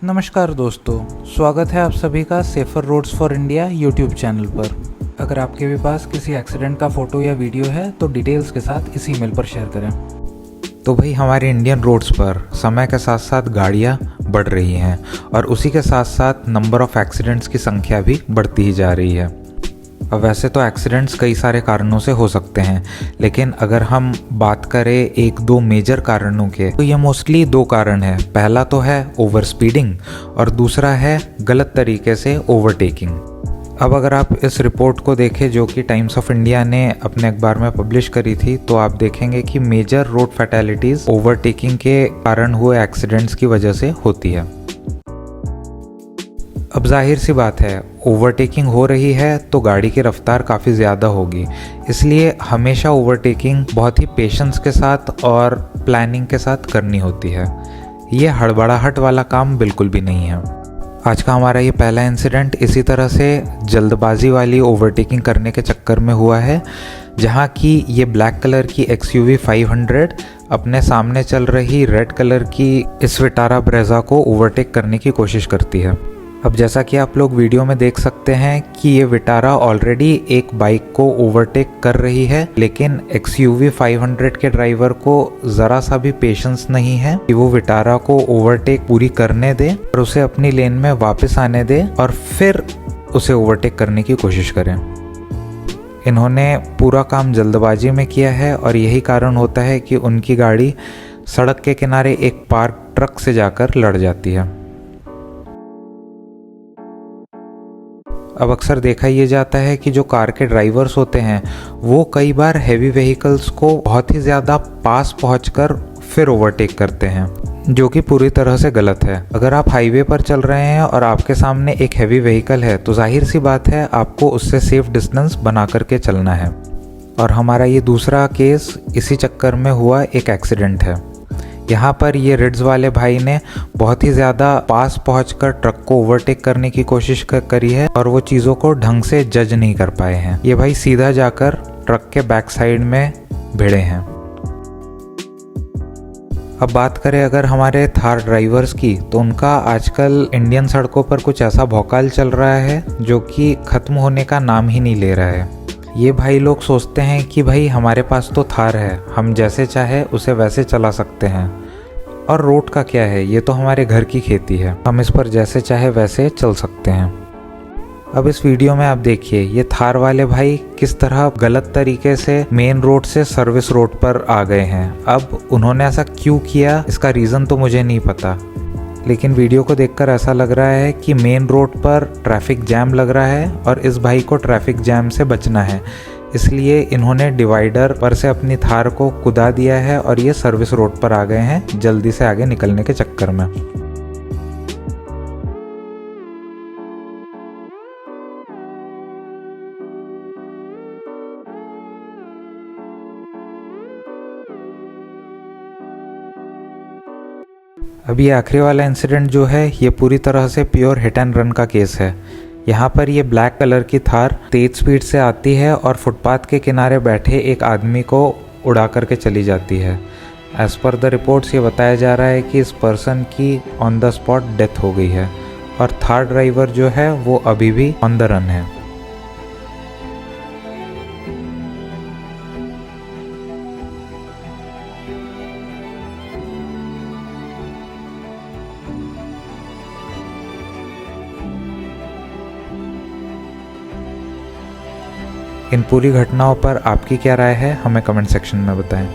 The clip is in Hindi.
नमस्कार दोस्तों, स्वागत है आप सभी का safer roads for India YouTube channel पर। अगर आपके भी पास किसी एक्सीडेंट का फ़ोटो या वीडियो है तो डिटेल्स के साथ इस ईमेल पर शेयर करें। तो भाई हमारे इंडियन रोड्स पर समय के साथ साथ गाड़ियाँ बढ़ रही हैं और उसी के साथ साथ नंबर ऑफ़ एक्सीडेंट्स की संख्या भी बढ़ती ही जा रही है। अब वैसे तो एक्सीडेंट्स कई सारे कारणों से हो सकते हैं, लेकिन अगर हम बात करें एक दो मेजर कारणों के तो ये मोस्टली दो कारण हैं। पहला तो है ओवर स्पीडिंग और दूसरा है गलत तरीके से ओवरटेकिंग। अब अगर आप इस रिपोर्ट को देखें जो कि टाइम्स ऑफ इंडिया ने अपने अखबार में पब्लिश करी थी, तो आप देखेंगे कि मेजर रोड फैटेलिटीज़ ओवरटेकिंग के कारण हुए एक्सीडेंट्स की वजह से होती है। अब जाहिर सी बात है, ओवरटेकिंग हो रही है तो गाड़ी की रफ्तार काफ़ी ज़्यादा होगी, इसलिए हमेशा ओवरटेकिंग बहुत ही पेशेंस के साथ और प्लानिंग के साथ करनी होती है। ये हड़बड़ाहट वाला काम बिल्कुल भी नहीं है। आज का हमारा ये पहला इंसिडेंट इसी तरह से जल्दबाजी वाली ओवरटेकिंग करने के चक्कर में हुआ है, जहाँ की ये ब्लैक कलर की XUV 500 अपने सामने चल रही रेड कलर की इस विटारा ब्रेजा को ओवरटेक करने की कोशिश करती है। अब जैसा कि आप लोग वीडियो में देख सकते हैं कि ये विटारा ऑलरेडी एक बाइक को ओवरटेक कर रही है, लेकिन XUV 500 के ड्राइवर को ज़रा सा भी पेशेंस नहीं है कि वो विटारा को ओवरटेक पूरी करने दे और उसे अपनी लेन में वापस आने दे और फिर उसे ओवरटेक करने की कोशिश करें। इन्होंने पूरा काम जल्दबाजी में किया है और यही कारण होता है कि उनकी गाड़ी सड़क के किनारे एक पार्क ट्रक से जाकर लड़ जाती है। अब अक्सर देखा ये जाता है कि जो कार के ड्राइवर्स होते हैं वो कई बार हैवी व्हीकल्स को बहुत ही ज़्यादा पास पहुंचकर फिर ओवरटेक करते हैं, जो कि पूरी तरह से गलत है। अगर आप हाईवे पर चल रहे हैं और आपके सामने एक हैवी व्हीकल है तो जाहिर सी बात है आपको उससे सेफ डिस्टेंस बना करके चलना है। और हमारा ये दूसरा केस इसी चक्कर में हुआ एक एक्सीडेंट है। यहाँ पर ये रिड्स वाले भाई ने बहुत ही ज़्यादा पास पहुंचकर ट्रक को ओवरटेक करने की कोशिश करी है और वो चीज़ों को ढंग से जज नहीं कर पाए हैं। ये भाई सीधा जाकर ट्रक के बैक साइड में भिड़े हैं। अब बात करें अगर हमारे थार ड्राइवर्स की, तो उनका आजकल इंडियन सड़कों पर कुछ ऐसा भौकाल चल रहा है जो कि ख़त्म होने का नाम ही नहीं ले रहा है। ये भाई लोग सोचते हैं कि भाई हमारे पास तो थार है, हम जैसे चाहे उसे वैसे चला सकते हैं, और रोड का क्या है, ये तो हमारे घर की खेती है, हम इस पर जैसे चाहे वैसे चल सकते हैं। अब इस वीडियो में आप देखिए ये थार वाले भाई किस तरह गलत तरीके से मेन रोड से सर्विस रोड पर आ गए हैं। अब उन्होंने ऐसा क्यों किया इसका रीज़न तो मुझे नहीं पता, लेकिन वीडियो को देखकर ऐसा लग रहा है कि मेन रोड पर ट्रैफिक जैम लग रहा है और इस भाई को ट्रैफिक जैम से बचना है, इसलिए इन्होंने डिवाइडर पर से अपनी थार को कुदा दिया है और ये सर्विस रोड पर आ गए हैं जल्दी से आगे निकलने के चक्कर में। अभी आखिरी वाला इंसिडेंट जो है ये पूरी तरह से प्योर हिट एंड रन का केस है। यहाँ पर ये ब्लैक कलर की थार तेज स्पीड से आती है और फुटपाथ के किनारे बैठे एक आदमी को उड़ा करके चली जाती है। एज़ पर द रिपोर्ट्स ये बताया जा रहा है कि इस पर्सन की ऑन द स्पॉट डेथ हो गई है और थार ड्राइवर जो है वो अभी भी ऑन द रन है। इन पूरी घटनाओं पर आपकी क्या राय है, हमें कमेंट सेक्शन में बताएं।